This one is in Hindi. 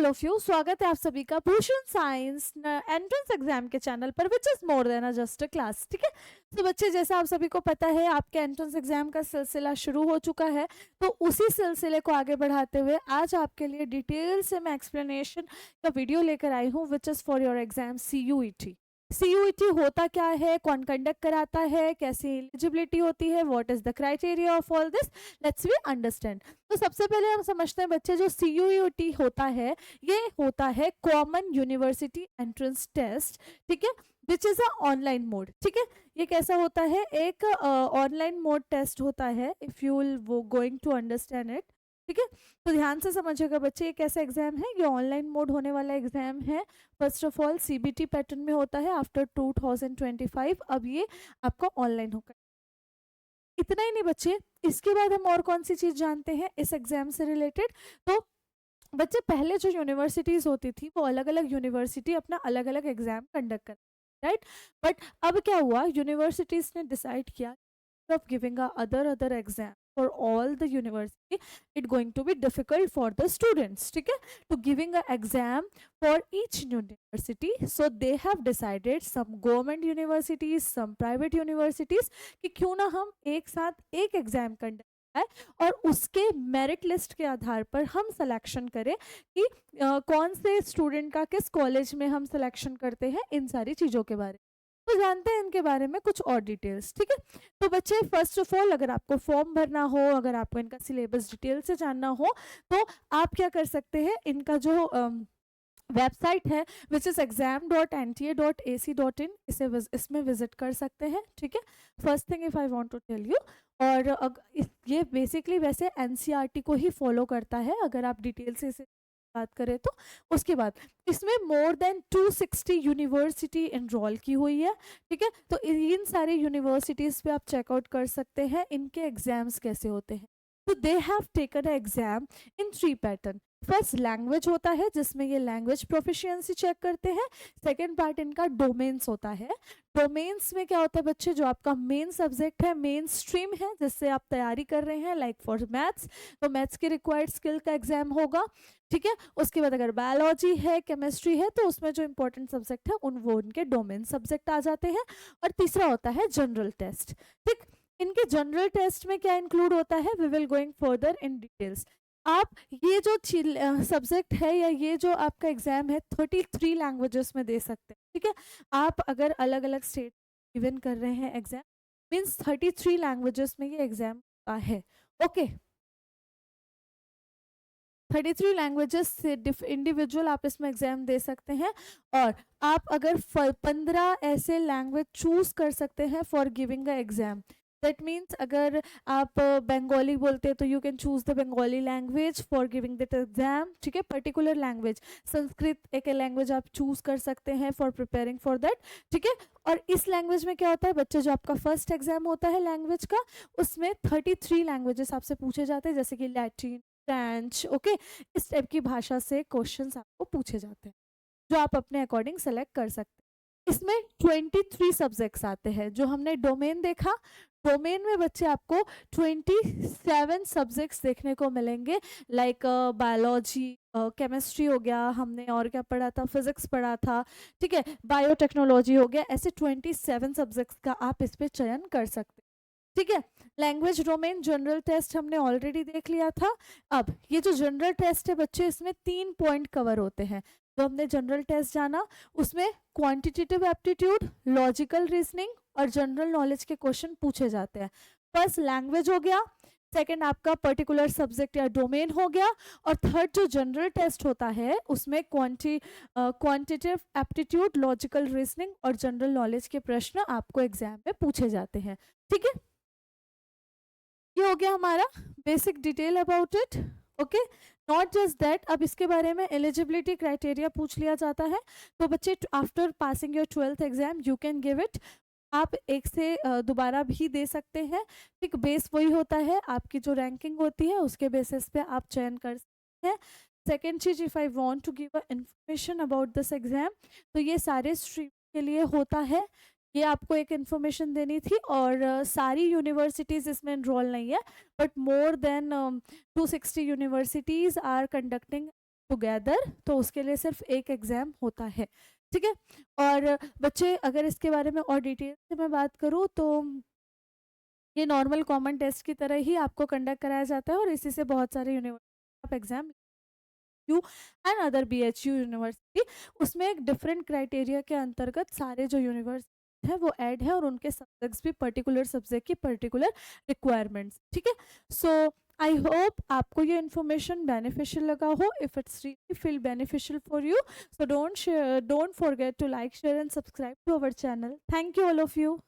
ऑल ऑफ यू, स्वागत है आप सभी का भूषण साइंस एंट्रेंस एग्जाम के चैनल पर which is more than a just a class. ठीक है, तो बच्चे जैसा आप सभी को पता है आपके एंट्रेंस एग्जाम का सिलसिला शुरू हो चुका है। तो उसी सिलसिले को आगे बढ़ाते हुए आज आपके लिए डिटेल से मैं एक्सप्लेनेशन का वीडियो लेकर आई हूँ which is for your exam CUET। CUET होता क्या है, कौन कंडक्ट कराता है, कैसी एलिजिबिलिटी होती है, what is the criteria of all this, let's we understand. तो सबसे पहले हम समझते हैं बच्चे, जो CUET होता है ये होता है कॉमन यूनिवर्सिटी एंट्रेंस टेस्ट। ठीक है, which is a online mode. ठीक है, ये कैसा होता है, एक ऑनलाइन मोड टेस्ट होता है, इफ यू विल वो गोइंग टू अंडरस्टैंड इट। ठीक है, तो ध्यान से समझिएगा बच्चे, ये कैसा एग्जाम है, ये ऑनलाइन मोड होने वाला एग्जाम है। First of all CBT pattern में होता है आफ्टर 2025। अब ये आपका ऑनलाइन होगा। इतना ही नहीं बच्चे, इसके बाद हम और कौन सी चीज जानते हैं इस एग्जाम से रिलेटेड। तो बच्चे पहले जो यूनिवर्सिटीज होती थी वो अलग अलग यूनिवर्सिटी अपना अलग अलग एग्जाम कंडक्ट कर, राइट। बट अब क्या हुआ, यूनिवर्सिटीज ने डिसाइड किया of giving a other exam for all the university, it going to be difficult for the students. ठीक है, to giving a exam for each university, so they have decided, some government universities, some private universities, कि क्यों ना हम एक साथ एक एग्जाम कंडक्ट है और उसके मेरिट लिस्ट के आधार पर हम सिलेक्शन करें कि कौन से स्टूडेंट का किस कॉलेज में हम सिलेक्शन करते हैं, इन सारी चीज़ों के बारे में। तो जानते हैं इनके बारे में कुछ और डिटेल्स। ठीक है, तो बच्चे फर्स्ट ऑफ ऑल अगर आपको फॉर्म भरना हो, अगर आपको इनका सिलेबस डिटेल से जानना हो, तो आप क्या कर सकते हैं, इनका जो वेबसाइट है विच इज़ exam.nta.ac.in, इसमें विजिट कर सकते हैं। ठीक है, first thing if I want to tell you, और ये बेसिकली वैसे NCERT को ही फॉलो करता है, अगर आप डिटेल से इसे बात करें तो। उसके बाद इसमें मोर देन 260 यूनिवर्सिटी एनरोल की हुई है। ठीक है, तो इन सारे यूनिवर्सिटीज़ पे आप चेकआउट कर सकते हैं इनके एग्जाम्स कैसे होते हैं। तो they have taken a exam in 3 pattern. First language होता है जिसमें ये लैंग्वेज प्रोफिशिएंसी चेक करते हैं। सेकेंड पार्ट इनका डोमेन्स होता है। डोमेन्स में क्या होता है बच्चे, जो आपका मेन सब्जेक्ट है, मेन स्ट्रीम है जिससे आप तैयारी कर रहे हैं, लाइक फॉर मैथ्स, तो मैथ्स के रिक्वायर्ड स्किल का एग्जाम होगा। ठीक है, उसके बाद अगर बायोलॉजी है, केमिस्ट्री है, तो उसमें जो इंपॉर्टेंट सब्जेक्ट है वो उनके डोमेन सब्जेक्ट आ जाते हैं। और तीसरा होता है जनरल टेस्ट। ठीक, इनके जनरल टेस्ट में क्या इंक्लूड होता है, we will going further in details. आप ये जो सब्जेक्ट है या ये जो आपका एग्जाम है 33 लैंग्वेजेस में दे सकते हैं। ठीक है, आप अगर अलग अलग स्टेट इवन कर रहे हैं एग्जाम, मीन्स 33 लैंग्वेजेस में ये एग्जाम का है। ओके, 33 लैंग्वेजेस से इंडिविजुअल आप इसमें एग्जाम दे सकते हैं। और आप अगर 15 ऐसे लैंग्वेज चूज कर सकते हैं for giving a exam. That means अगर आप बंगाली बोलते हैं तो you can choose the Bengali language for giving that exam. ठीक है, पर्टिकुलर लैंग्वेज, संस्कृत एक लैंग्वेज आप चूज कर सकते हैं फॉर प्रिपेयरिंग फॉर दैट। ठीक है, और इस लैंग्वेज में क्या होता है बच्चे, जो आपका फर्स्ट एग्जाम होता है लैंग्वेज का, उसमें 33 लैंग्वेजेस आपसे पूछे जाते हैं, जैसे कि लैटिन, फ्रेंच, ओके, इस टाइप की भाषा से क्वेश्चंस आपको पूछे जाते हैं जो आप अपने अकॉर्डिंग सेलेक्ट कर सकते हैं। इसमें 23 सब्जेक्ट्स आते हैं। जो हमने डोमेन देखा, डोमेन में बच्चे आपको 27 सब्जेक्ट्स देखने को मिलेंगे, लाइक बायोलॉजी, केमिस्ट्री हो गया, हमने और क्या पढ़ा था, फिजिक्स पढ़ा था। ठीक है, बायोटेक्नोलॉजी हो गया, ऐसे 27 सब्जेक्ट्स का आप इस पे चयन कर सकते हैं। ठीक है, लैंग्वेज डोमेन जनरल टेस्ट हमने ऑलरेडी देख लिया था। अब ये जो जनरल टेस्ट है बच्चे, इसमें 3 पॉइंट कवर होते हैं। तो हमने जनरल टेस्ट जाना, उसमें क्वांटिटेटिव एप्टीट्यूड, लॉजिकल रीजनिंग और जनरल नॉलेज के क्वेश्चन पूछे जाते हैं। फर्स्ट लैंग्वेज हो गया, सेकंड आपका पर्टिकुलर सब्जेक्ट या डोमेन हो गया, और थर्ड जो जनरल टेस्ट होता है उसमें क्वांटिटेटिव एप्टीट्यूड, लॉजिकल रीजनिंग और जनरल नॉलेज के प्रश्न आपको एग्जाम में पूछे जाते हैं। ठीक है, ये हो गया हमारा basic detail about it. Okay, not just that, अब इसके बारे में एलिजिबिलिटी क्राइटेरिया पूछ लिया जाता है। तो बच्चे after passing your 12th exam you can give it, आप एक से दोबारा भी दे सकते हैं। ठीक, बेस वही होता है, आपकी जो रैंकिंग होती है उसके बेसिस पे आप चयन कर सकते हैं। सेकेंड चीज, if I want to give a information about this exam, तो ये सारे स्ट्रीम के लिए होता है, ये आपको एक इन्फॉर्मेशन देनी थी। और सारी यूनिवर्सिटीज़ इसमें एनरोल नहीं है, but more than 260 universities are conducting together, तो उसके लिए सिर्फ एक एग्ज़ाम होता है, ठीक है। और बच्चे अगर इसके बारे में और डिटेल से मैं बात करूँ तो ये नॉर्मल कॉमन टेस्ट की तरह ही आपको कंडक्ट कराया जाता है और इसी से बहुत सारे यूनिवर्सिटी आप exam you and other BHU university, उसमें एक डिफरेंट क्राइटेरिया के अंतर्गत सारे जो यूनिवर्सिटी है वो ऐड है और उनके सब्जेक्ट्स भी पर्टिकुलर सब्जेक्ट की पर्टिकुलर रिक्वायरमेंट्स, ठीक है। सो आई होप आपको ये इन्फॉर्मेशन बेनिफिशियल लगा हो। If it's really feel beneficial for you, so don't forget to like, share and subscribe to our channel. Thank you all of you.